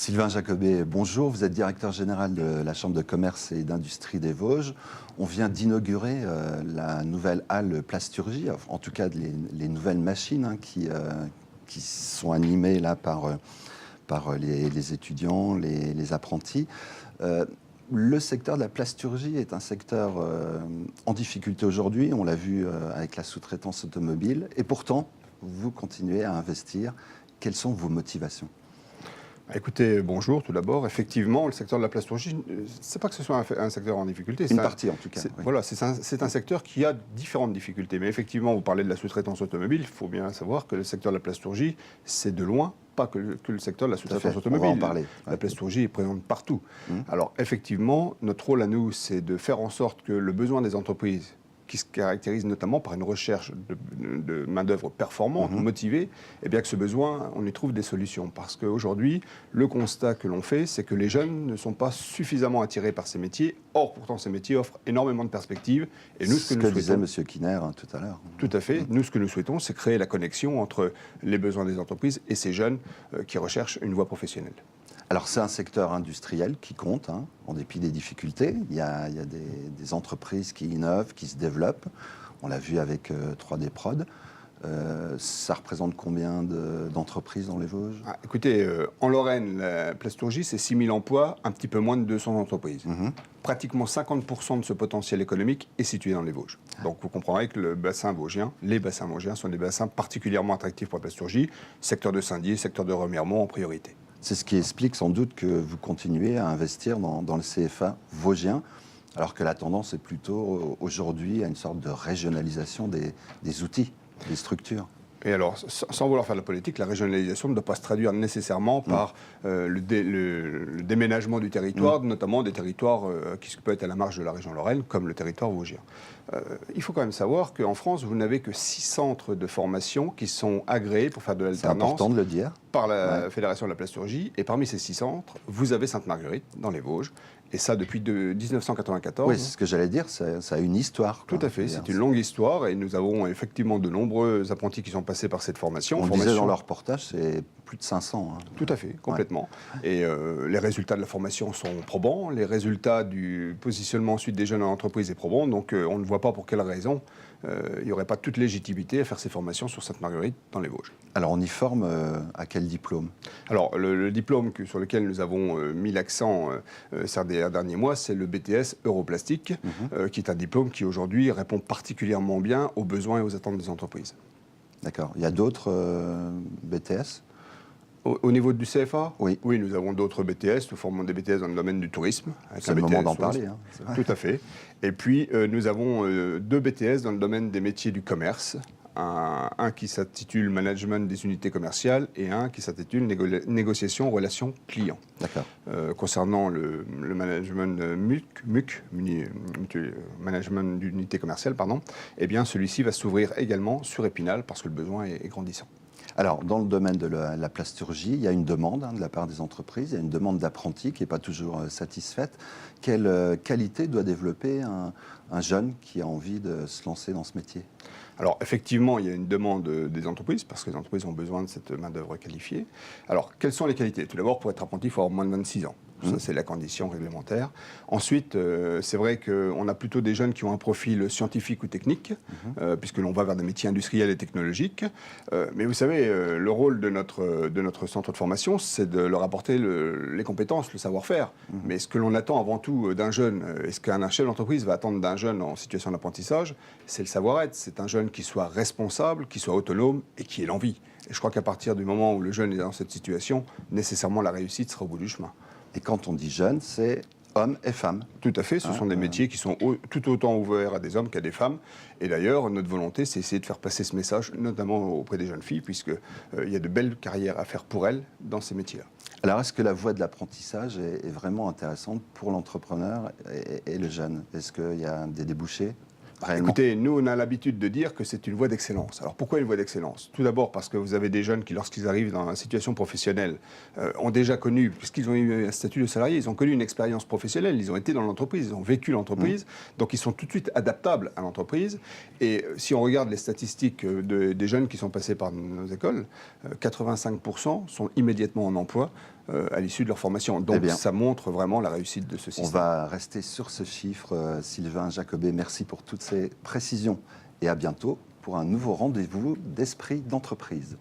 Sylvain Jacobet, bonjour. Vous êtes directeur général de la Chambre de commerce et d'industrie des Vosges. On vient d'inaugurer la nouvelle halle plasturgie, en tout cas les nouvelles machines qui sont animées là par les étudiants, les apprentis. Le secteur de la plasturgie est un secteur en difficulté aujourd'hui. On l'a vu avec la sous-traitance automobile. Et pourtant, vous continuez à investir. Quelles sont vos motivations ? Écoutez, bonjour tout d'abord. Effectivement, le secteur de la plasturgie, c'est pas que ce soit un secteur en difficulté. Une partie en tout cas. Oui. Voilà, c'est un secteur qui a différentes difficultés. Mais effectivement, vous parlez de la sous-traitance automobile. Il faut bien savoir que le secteur de la plasturgie, c'est de loin pas que le secteur de la sous-traitance automobile. On va en parler. La plasturgie est présente partout. Alors effectivement, notre rôle à nous, c'est de faire en sorte que le besoin des entreprises, qui se caractérise notamment par une recherche de main-d'œuvre performante, motivée, et bien que ce besoin, on y trouve des solutions. Parce qu'aujourd'hui, le constat que l'on fait, c'est que les jeunes ne sont pas suffisamment attirés par ces métiers. Or, pourtant, ces métiers offrent énormément de perspectives. Et nous, ce que disait M. Kinner tout à l'heure. Tout à fait. Nous, ce que nous souhaitons, c'est créer la connexion entre les besoins des entreprises et ces jeunes qui recherchent une voie professionnelle. Alors c'est un secteur industriel qui compte, en dépit des difficultés. Il y a des entreprises qui innovent, qui se développent. On l'a vu avec 3D Prod. Ça représente combien d'entreprises dans les Vosges ? Écoutez, en Lorraine, la plasturgie, c'est 6 000 emplois, un petit peu moins de 200 entreprises. Pratiquement 50% de ce potentiel économique est situé dans les Vosges. Donc vous comprendrez que les bassins vosgiens sont des bassins particulièrement attractifs pour la plasturgie, secteur de Saint-Dié, secteur de Remiremont en priorité. C'est ce qui explique sans doute que vous continuez à investir dans le CFA vosgien, alors que la tendance est plutôt aujourd'hui à une sorte de régionalisation des outils, des structures. Et alors, sans vouloir faire de la politique, la régionalisation ne doit pas se traduire nécessairement par le déménagement du territoire, notamment des territoires qui peuvent être à la marge de la région Lorraine, comme le territoire vosgien. Il faut quand même savoir qu'en France, vous n'avez que 6 centres de formation qui sont agréés pour faire de l'alternance. C'est important de le dire. Par la Fédération de la plasturgie. Et parmi ces 6 centres, vous avez Sainte-Marguerite, dans les Vosges. Et ça, depuis 1994. Oui, c'est ce que j'allais dire, ça a une histoire. Tout à fait, c'est une longue histoire. Et nous avons effectivement de nombreux apprentis qui sont passés par cette formation. On disait dans leur reportage, c'est plus de 500. Tout à fait, complètement. Ouais. Et les résultats de la formation sont probants. Les résultats du positionnement ensuite des jeunes en entreprise est probant. Donc on ne voit pas pour quelle raison il n'y aurait pas toute légitimité à faire ces formations sur Sainte-Marguerite dans les Vosges. Alors on y forme à quel diplôme ? Alors le diplôme sur lequel nous avons mis l'accent ces derniers mois, c'est le BTS Europlastique, qui est un diplôme qui aujourd'hui répond particulièrement bien aux besoins et aux attentes des entreprises. D'accord. Il y a d'autres BTS ? Au niveau du CFA, oui, nous avons d'autres BTS. Nous formons des BTS dans le domaine du tourisme. C'est le moment d'en parler. Tout à fait. Et puis, nous avons 2 BTS dans le domaine des métiers du commerce. Un qui s'intitule Management des unités commerciales et un qui s'intitule Négociation, relations clients. D'accord. Concernant le management MUC, Management d'unité commerciale, eh bien, celui-ci va s'ouvrir également sur Épinal parce que le besoin est grandissant. Alors, dans le domaine de la plasturgie, il y a une demande de la part des entreprises, il y a une demande d'apprentis qui n'est pas toujours satisfaite. Quelle qualité doit développer un jeune qui a envie de se lancer dans ce métier ? Alors, effectivement, il y a une demande des entreprises, parce que les entreprises ont besoin de cette main-d'œuvre qualifiée. Alors, quelles sont les qualités ? Tout d'abord, pour être apprenti, il faut avoir moins de 26 ans. Ça, c'est la condition réglementaire. Ensuite, c'est vrai qu'on a plutôt des jeunes qui ont un profil scientifique ou technique, puisque l'on va vers des métiers industriels et technologiques. Mais vous savez, le rôle de notre centre de formation, c'est de leur apporter les compétences, le savoir-faire. Mais ce que l'on attend avant tout d'un jeune, et ce qu'un chef d'entreprise va attendre d'un jeune en situation d'apprentissage, c'est le savoir-être. C'est un jeune qui soit responsable, qui soit autonome et qui ait l'envie. Et je crois qu'à partir du moment où le jeune est dans cette situation, nécessairement la réussite sera au bout du chemin. Et quand on dit jeune, c'est hommes et femmes. Tout à fait, ce sont des métiers qui sont tout autant ouverts à des hommes qu'à des femmes. Et d'ailleurs, notre volonté, c'est essayer de faire passer ce message, notamment auprès des jeunes filles, puisqu'il y a de belles carrières à faire pour elles dans ces métiers-là. Alors, est-ce que la voie de l'apprentissage est vraiment intéressante pour l'entrepreneur et le jeune ? Est-ce qu'il y a des débouchés ? réellement? Écoutez, nous, on a l'habitude de dire que c'est une voie d'excellence. Alors, pourquoi une voie d'excellence? Tout d'abord parce que vous avez des jeunes qui, lorsqu'ils arrivent dans la situation professionnelle, ont déjà connu, puisqu'ils ont eu un statut de salarié, ils ont connu une expérience professionnelle, ils ont été dans l'entreprise, ils ont vécu l'entreprise, donc ils sont tout de suite adaptables à l'entreprise. Et si on regarde les statistiques des jeunes qui sont passés par nos écoles, 85% sont immédiatement en emploi à l'issue de leur formation. Donc ça montre vraiment la réussite de ce système. On va rester sur ce chiffre. Sylvain Jacobet, merci pour toutes ces précisions et à bientôt pour un nouveau rendez-vous d'Esprit d'entreprise.